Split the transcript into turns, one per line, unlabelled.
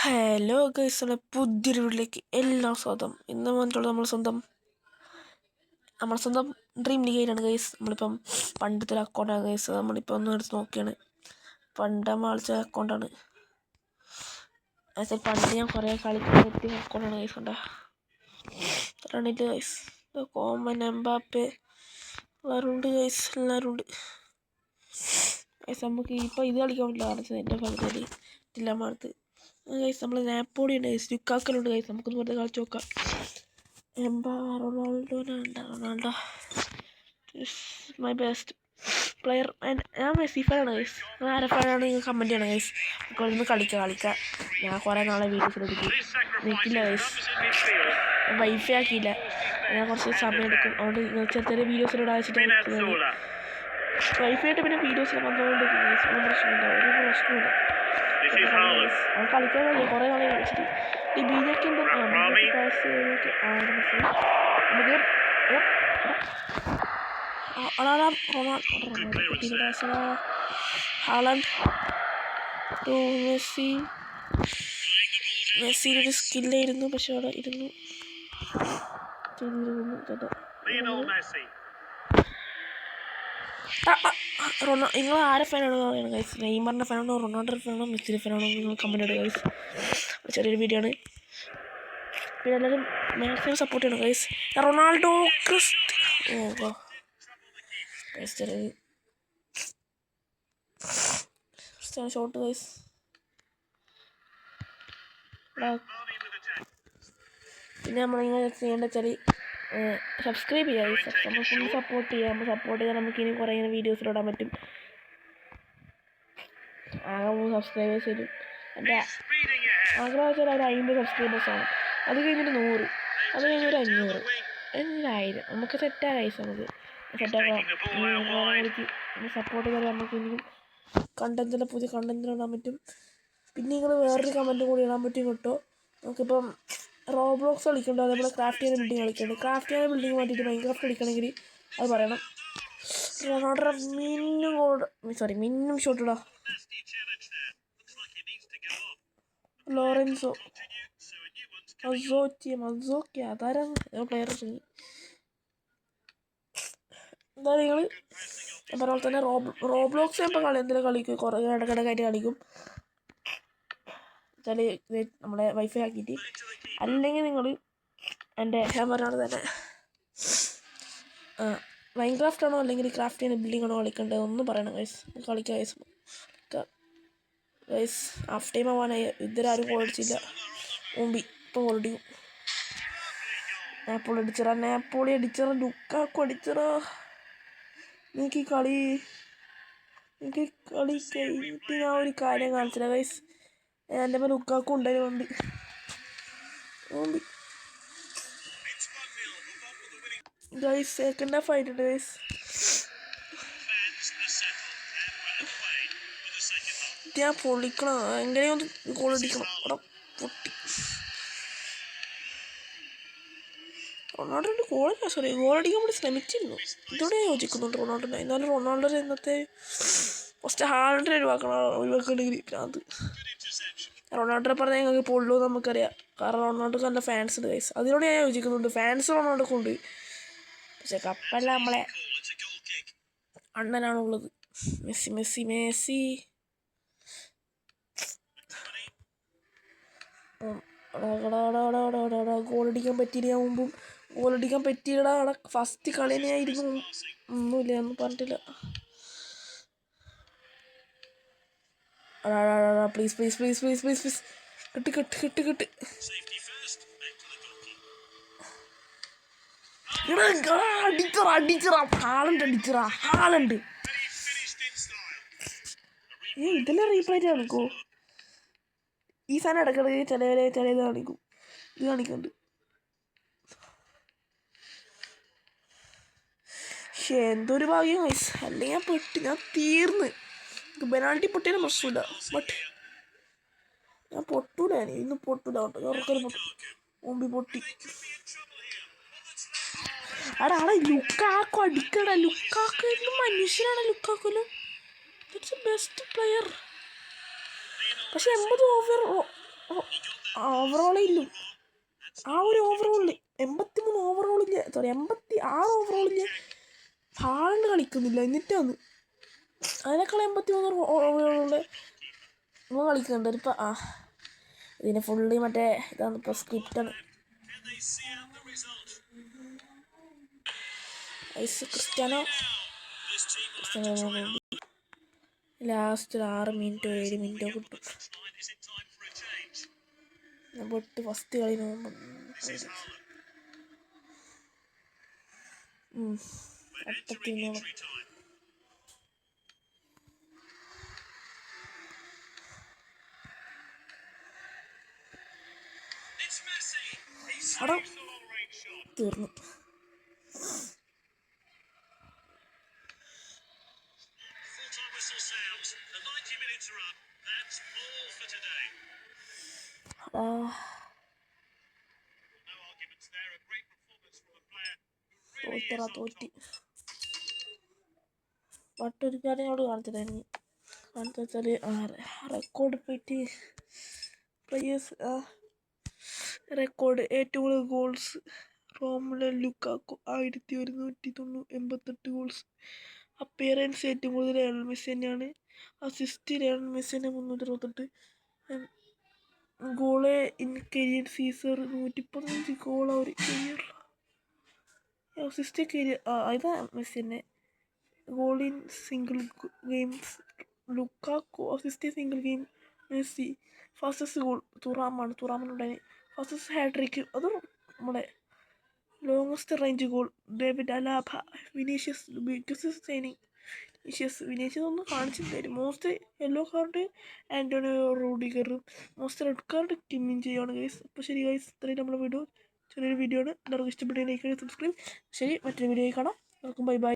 Hello guys, പുതിയൊരു വീട്ടിലേക്ക് എല്ലാം സ്വാഗതം. ഇന്ന് വന്നിട്ടുള്ളത് നമ്മുടെ സ്വന്തം ഡ്രീം ലീഗായിട്ടാണ് ഗൈസ്. നമ്മളിപ്പം പണ്ടത്തെ ഒരു അക്കൗണ്ടാണ് ഗൈസ്. നമ്മളിപ്പോൾ ഒന്ന് എടുത്ത് നോക്കിയാണ്. പണ്ട് നമ്മൾ കളിച്ച അക്കൗണ്ടാണ്. പണ്ട് ഞാൻ കുറേ കളിക്കാൻ പറ്റിയ അക്കൗണ്ടാണ് ഗൈസ്. കണ്ടിട്ട് ഗൈസ്, കോമൻ എംബാപ്പെ എല്ലാവരും ഉണ്ട് ഗൈസ്. ഗൈസ് നമുക്ക് ഇപ്പോൾ ഇത് കളിക്കാൻ പറ്റില്ല, കാരണം എൻ്റെ പകുതി ഇല്ല മാർത്ത് ഗൈസ്. നമ്മൾ നാപ്പോളി ഉണ്ട് ഗൈസ്, ലുക്കാക്കലുണ്ട് ഗൈസ്. നമുക്കൊന്ന് വെറുതെ കളിച്ച് നോക്കാം. Ronaldo my best player. ഞാൻ മെസ്സി ഫാനാണ് ഗൈസ്. ഞാൻ ആരെ ഫാനാണ് നിങ്ങൾ കമൻറ്റ് ചെയ്യണം ഗൈസ്. നമുക്കൊന്ന് കളിക്കാം. ഞാൻ കുറേ നാളെ വീഡിയോസിലെടുക്കും നിൽക്കില്ല ഗൈസ്. വൈഫൈ ആക്കിയില്ല, ഞാൻ കുറച്ച് സമയം എടുക്കും. അതുകൊണ്ട് ചെറിയ വീഡിയോസിലൂടെ അയച്ചിട്ട് വൈഫൈ ആയിട്ട് പിന്നെ വീഡിയോസിൽ വന്നുകൊണ്ടിരിക്കും ഗൈസ്. ഒന്നും പ്രശ്നമില്ല, ഒരു പ്രശ്നമില്ല. കളിക്കാൻ കഴിയും, കുറേ നാളെ കളിച്ചിട്ട്. ഈ ബീജൊക്കെ മെസ്സിയുടെ സ്കില്ലായിരുന്നു, പക്ഷെ അവിടെ ഇരുന്നു. നിങ്ങൾ ആരെ ഫാനാണോ പറയണം ഗൈസ്? നെയ്മറിൻ്റെ ഫാനാണോ, റൊണാൾഡോയുടെ ഫാനാണോ, മെസ്സിയുടെ ഫാനാണോ നിങ്ങൾ കമൻറ്റ് ഇടുക ഗൈസ്. ചെറിയൊരു വീഡിയോ ആണ്, പിന്നെ എല്ലാവരും മാക്സിമം സപ്പോർട്ട് ചെയ്യണം ഗൈസ്. Ronaldo shot guys. പിന്നെ നമ്മളിങ്ങനെ ചെയ്യേണ്ട വെച്ചാൽ സബ്സ്ക്രൈബ് ചെയ്യുക ഗൈസ്. നമ്മൾ ഫുൾ സപ്പോർട്ട് ചെയ്താൽ നമുക്ക് ഇനി കുറേ ഇങ്ങനെ വീഡിയോസിലിടാൻ പറ്റും. ആകെ 3 സബ്സ്ക്രൈബേഴ്സ് വരും. എൻ്റെ ആഗ്രഹം വെച്ചാൽ ഒരു 50 സബ്സ്ക്രൈബേഴ്സാണ്. അത് കഴിഞ്ഞിട്ട് 100, അത് കഴിഞ്ഞൊരു 500, 1000. നമുക്ക് സെറ്റാ ഗൈസ്. നമുക്ക് സെറ്റാക്കാം. സപ്പോർട്ട് ചെയ്താൽ നമുക്ക് ഇനിയും പുതിയ കണ്ടൻറ്റിൽ ഇടാൻ പറ്റും. പിന്നെ നിങ്ങൾ വേറൊരു കമൻറ്റും കൂടി ഇടാൻ പറ്റും കേട്ടോ. നമുക്കിപ്പം റോബ്ലോക്സ് കളിക്കണ്ടോ, അതേപോലെ ക്രാഫ്റ്റ് ചെയ്യുന്ന ബിൽഡിംഗ് കളിക്കുന്നുണ്ട്. ക്രാഫ്റ്റ് ചെയ്യുന്ന ബിൽഡിംഗ് മാറ്റിയിട്ട് മൈൻക്രാഫ്റ്റ് കളിക്കണമെങ്കിൽ അത് പറയണം. റൊണാൾഡോ മിന്നും ഷോട്ട് ഇടാം. ലോറൻസോ മസോക്കി അതാരാണ് പ്ലെയർ? എന്താ നിങ്ങൾ പറഞ്ഞ തന്നെ റോബ്ലോക്സ് ഇപ്പോൾ എന്തെങ്കിലും കളിക്കും, കുറേ ഇടയ്ക്കിടയ്ക്കായിട്ട് കളിക്കും വെച്ചാൽ നമ്മളെ വൈഫൈ ആക്കിയിട്ട്. അല്ലെങ്കിൽ നിങ്ങൾ ഞാൻ പറഞ്ഞാൽ തന്നെ മൈൻക്രാഫ്റ്റ് ആണോ അല്ലെങ്കിൽ ക്രാഫ്റ്റ് ചെയ്യുന്ന ബിൽഡിംഗ് ആണോ കളിക്കേണ്ടത് ഒന്നും പറയണം ഗൈസ്. കളിക്കാം ഗൈസ്. ഹാഫ് ടൈം ആവാനായി, ഇതുവരെ ആരും ഗോൾ അടിച്ചില്ല. മുമ്പി ഇപ്പോൾ ഗോൾ അടിക്കും. നാപ്പോളി അടിച്ചറ ലുക്കാക്കോ അടിച്ചറ. എനിക്ക് കളി കഴിഞ്ഞിട്ട് ഞാൻ ഒരു കാര്യം കാണിച്ചില്ല ഗൈസ്. എൻ്റെ മേലെ ലുക്കാക്കോ ഉണ്ടായതുകൊണ്ട് ഗൈസ്. സെക്കൻഡ് ഹാഫ് ആയിട്ടുണ്ട് ഗൈസ്. ഞാൻ പൊളിക്കണം, എങ്ങനെയൊന്ന് ഗോൾ അടിക്കണം. അവിടെ പൊട്ടി. റൊണാൾഡോൻ്റെ ഗോൾ അടിക്കാൻ വേണ്ടി ശ്രമിച്ചിരുന്നു. ഇതോടെ യോജിക്കുന്നുണ്ട് റൊണാൾഡോനെ. എന്നാലും റൊണാൾഡോ ഇന്നത്തെ ഫസ്റ്റ് ഹാളണ്ടിനെ ഒഴിവാക്കണമെങ്കിൽ അത് റൊണാൾഡോനെ പറഞ്ഞാൽ ഞങ്ങൾക്ക് പൊള്ളൂ നമുക്കറിയാം. കാരണം റൊണാൾഡോക്ക് നല്ല ഫാൻസ് ഉണ്ട് ഗൈസ്. അതിനോട് ഞാൻ യോജിക്കുന്നുണ്ട്. ഫാൻസ് റൊണാൾഡോക്ക് ഉണ്ട്, പക്ഷെ കപ്പല്ല നമ്മളെ അണ്ണനാണുള്ളത്. മെസ്സി ഗോളടിക്കാൻ പറ്റിയില്ല. ഞാൻ മുമ്പും ഗോളടിക്കാൻ പറ്റിയില്ല. അവിടെ ഫസ്റ്റ് കളി തന്നെയായിരുന്നു. ഒന്നുമില്ല, ഒന്നും പറഞ്ഞിട്ടില്ല. പ്ലീസ് കിട്ട്. അടിച്ചറ ഹാളണ്ട്. ഇതെല്ലാം റീപ്ലേറ്റ് കാണിക്കോ? ഈ സാധനം ഇടയ്ക്കിടയ്ക്ക് ചിലത് കാണിക്കും. ഇത് കാണിക്കുന്നുണ്ട്. പക്ഷേ എന്തൊരു ഭാഗ്യം ഗൈസ്, അല്ലെങ്കിൽ ഞാൻ തീർന്ന്. പെനാൾട്ടി പൊട്ടിയാലും പ്രശ്നമില്ല, ബട്ട് ഞാൻ പൊട്ടൂല. ഇന്ന് പൊട്ടൂല കേട്ടോ. ഞാൻ ഉറക്കൊരു മുമ്പി പൊട്ടി. ആടെ ലുക്കാക്കോ അടിക്കടാ. ലുക്കാക്കോ എന്നും മനുഷ്യനാണ്. ലുക്കാക്കോലും ബെസ്റ്റ് പ്ലെയർ. പക്ഷെ 80 ഓവർ ഓവറോളേ ഇല്ലും ആ ഒരു ഓവറോളിൽ 83 ഓവറോളിൽ 86 ഓവറോളിൽ ഹാളണ്ട് കളിക്കുന്നില്ല. എന്നിട്ടാണ് അതിനേക്കാൾ 83 ഓവറോളിൽ നമ്മൾ കളിക്കുന്നുണ്ട്. ഇപ്പം ഇതിന് ഫുള്ളി മറ്റേ ഇതാണ്, ഇപ്പോൾ സ്ക്രിപ്റ്റാണ്. ക്രിസ്ത്യാനോ ലാസ്റ്റ് 6 മിനിറ്റോ 7 മിനിറ്റോ കിട്ടും. പൊട്ട് ഫസ്റ്റ് കളി നോക്കുമ്പോൾ അപ്പത്തിനോളം അവിടെ തീർന്നു. തോറ്റി മറ്റൊരു കാര്യം ഞങ്ങളോട് കാണിച്ചിട്ടായിരുന്നു. കാണിച്ചു വെച്ചാൽ റെക്കോർഡ് പോയിട്ട് പ്ലേയേഴ്സ് റെക്കോർഡ് ഏറ്റവും കൂടുതൽ goals Romelu Lukaku 1188 goals. Appearance ഏറ്റവും കൂടുതൽ ലയണൽ മെസ്സി തന്നെയാണ്. അസിസ്റ്റ് ലയണൽ മെസ്സി തന്നെ 368. Goal in career season 115 goal ആ ഒരു കരിയർ. അസിസ്റ്റ് കരിയർ ഇതാ മെസ്സി തന്നെ. Goal in single games Lukaku. Assist single game Messi. Fastest goal തുറാമനുണ്ടായി. ഫാസ്റ്റസ്റ്റ് ഹാട്രിക്ക് അതും നമ്മുടെ. Longest range goal David Alaba. Vinicius biggest signing Vinicius ഒന്നും കാണിച്ചിട്ടില്ലായിരുന്നു. Most yellow card Antonio റൂഡിഗറും. മോസ്റ്റ് റെഡ് കാർഡ് കിമ്മിൻ ചെയ്യുകയാണ് guys. അപ്പോൾ ശരി ഗൈസ്, ഇത്രയും നമ്മുടെ വീഡിയോ ചെറിയൊരു വീഡിയോ ആണ്. എല്ലാവർക്കും ഇഷ്ടപ്പെട്ട ലൈക്ക് സബ്സ്ക്രൈബ്. ശരി, മറ്റൊരു വീഡിയോ കാണാം. എല്ലാവർക്കും ബൈ ബൈ.